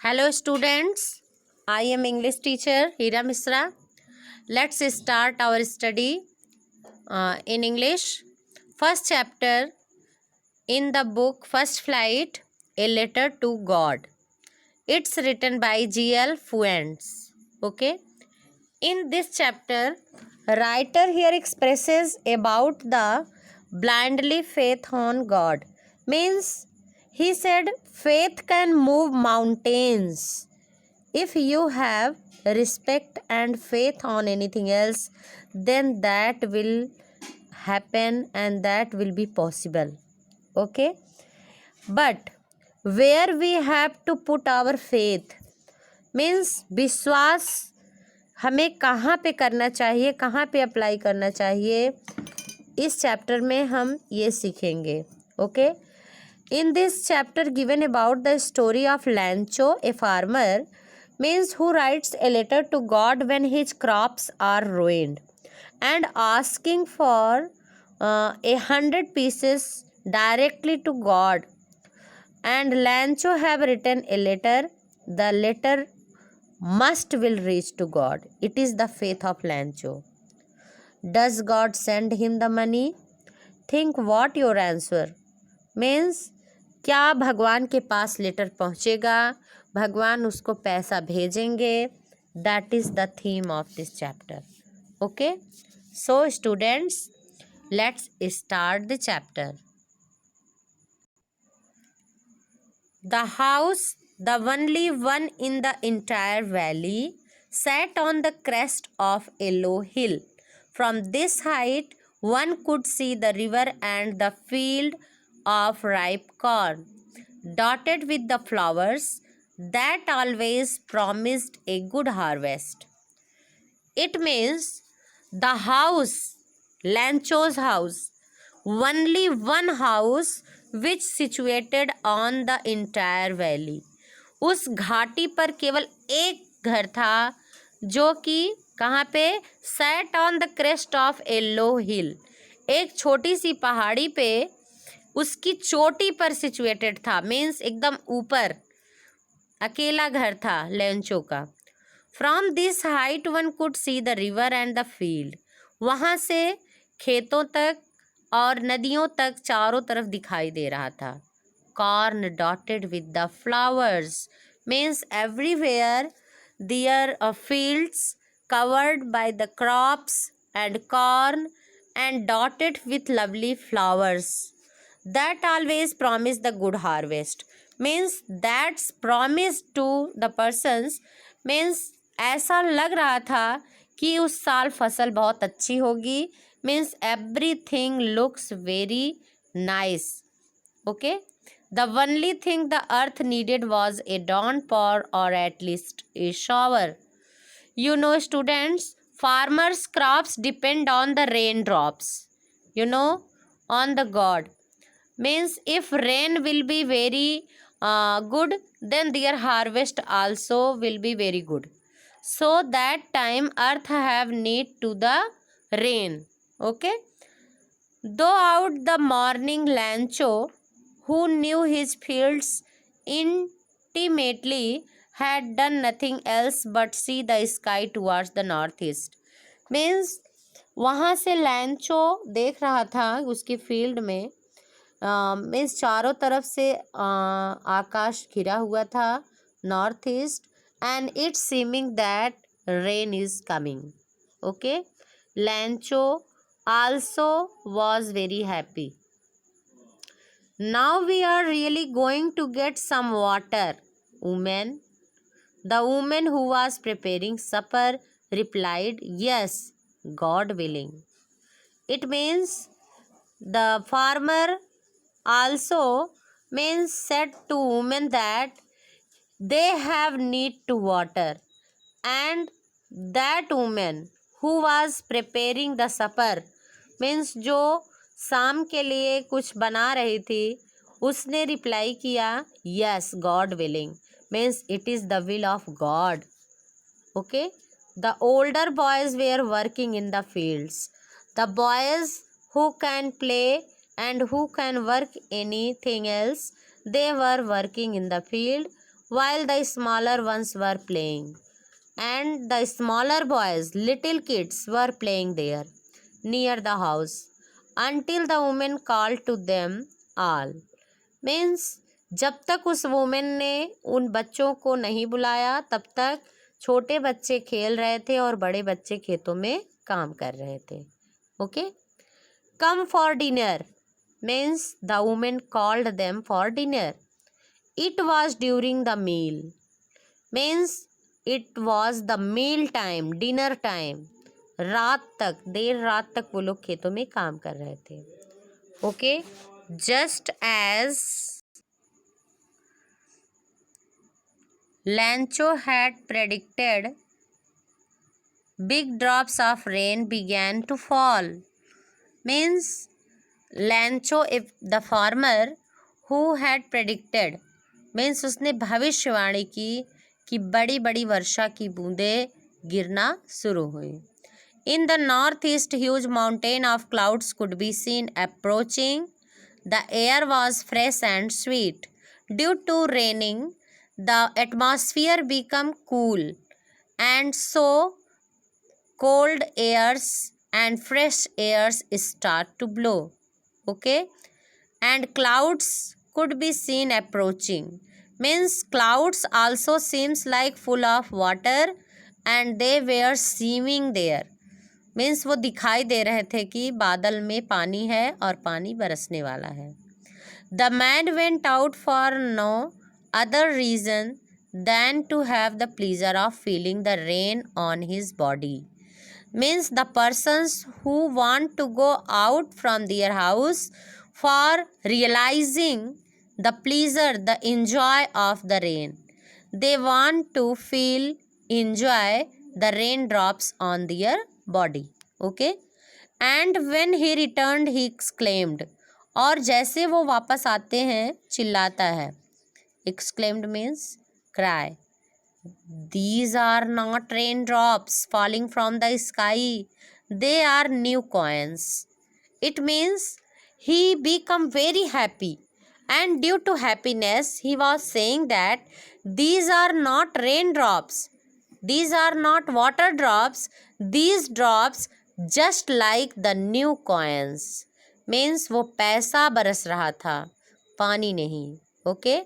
Hello students, I am English teacher Hira Misra. Let's start our study in English. First chapter in the book First Flight, A Letter to God. It's written by G.L. Fuentes. Okay. In this chapter, writer here expresses about the blindly faith on God. Means he said faith can move mountains. If you have respect and faith on anything else, then that will happen and that will be possible. Okay? But where we have to put our faith means विश्वास हमें कहाँ पे करना चाहिए, कहाँ पे apply करना चाहिए, इस चैप्टर में हम ये सीखेंगे. Okay. In this chapter given about the story of Lancho, a farmer, means who writes a letter to God when his crops are ruined and asking for 100 pieces directly to God. And Lancho have written a letter. The letter must will reach to God. It is the faith of Lancho. Does God send him the money? Think what your answer means. क्या भगवान के पास letter पहुँचेगा, भगवान उसको पैसा भेजेंगे. That is the theme of this chapter. Okay. So students, let's start the chapter. The house, the only one in the entire valley, sat on the crest of a low hill. From this height, one could see the river and the field of ripe corn, dotted with the flowers that always promised a good harvest. It means the house, Lancho's house, only one house which situated on the entire valley. उस घाटी पर केवल एक घर था जो कि कहाँ पे, sat on the crest of a low hill, एक छोटी सी पहाड़ी पे उसकी चोटी पर सिचुएटेड था. मीन्स एकदम ऊपर अकेला घर था लेंचो का. From this height one could see the river and the field. वहाँ से खेतों तक और नदियों तक चारों तरफ दिखाई दे रहा था. Corn dotted with the flowers means everywhere there fields covered by the crops and corn and dotted with lovely flowers that always promise the good harvest. Means that's promised to the persons. Means ऐसा लग रहा था कि उस साल फसल बहुत अच्छी होगी. Means everything looks very nice. Okay. The only thing the earth needed was a downpour or at least a shower. You know students, farmers' crops depend on the raindrops. You know, on the God. Means if rain will be very good, then their harvest also will be very good. So that time earth have need to the rain. Okay. Though out the morning, Lancho, who knew his fields intimately, had done nothing else but see the sky towards the northeast. Means वहाँ से लैंचो देख रहा था उसकी field में. Means चारों तरफ से आकाश घिरा हुआ था north east. And it's seeming that rain is coming. Okay. Lencho also was very happy. Now we are really going to get some water, women. The women who was preparing supper replied, yes, God willing. It means the farmer also means said to women that they have need to water, and that woman who was preparing the supper means जो शाम के लिए कुछ बना रही थी, उसने reply किया, yes, God willing. means it is the will of God. Okay. The older boys were working in the fields. The boys who can play and who can work anything else, they were working in the field. while the smaller ones were playing. And the smaller boys, little kids, were playing there near the house until the woman called to them all. Means जब तक उस women ने उन बच्चों को नहीं बुलाया तब तक छोटे बच्चे खेल रहे थे और बड़े बच्चे खेतों में काम कर रहे थे. Okay. Come for dinner means the women called them for dinner. It was during the meal means it was the meal time, dinner time. रात तक, देर रात तक वो लोग खेतों में काम कर रहे थे. Okay. Just as Lancho had predicted, big drops of rain began to fall. Means Lancho, if the farmer who had predicted, means उसने भविष्यवाणी की कि बड़ी बड़ी वर्षा की बूंदें गिरना शुरू हुई. In the northeast, huge mountain of clouds could be seen approaching. The air was fresh and sweet. Due to raining, the atmosphere became cool, and so cold airs and fresh airs start to blow. Okay. And clouds could be seen approaching. Means clouds also seems like full of water and they were seeming there. Means वो दिखाई दे रहे थे कि बादल में पानी है और पानी बरसने वाला है. The man went out for no other reason than to have the pleasure of feeling the rain on his body. Means the persons who want to go out from their house for realizing the pleasure, the enjoy of the rain. They want to feel, enjoy the raindrops on their body. Okay. And when he returned, he exclaimed. और जैसे वो वापस आते हैं चिल्लाता है. Exclaimed means cry. These are not raindrops falling from the sky. They are new coins. It means he became very happy. And due to happiness, he was saying that these are not raindrops. These are not water drops. These drops just like the new coins. Means वो पैसा बरस रहा था, पानी नहीं. Okay.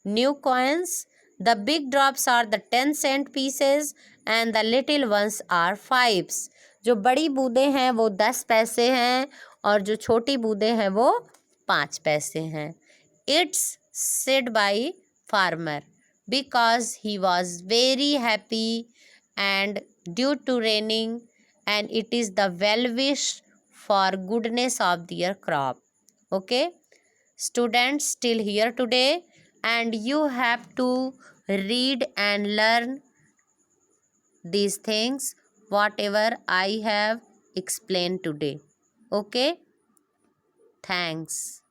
New coins. The big drops are the 10-cent pieces and the little ones are 5s. जो बड़ी बूंदें हैं वो 10 पैसे हैं और जो छोटी बूंदें हैं वो 5 पैसे हैं. It's said by farmer because he was very happy and due to raining, and it is the well wish for goodness of their crop. Okay. Students, still here today, and you have to read and learn these things whatever I have explained today. Okay. Thanks.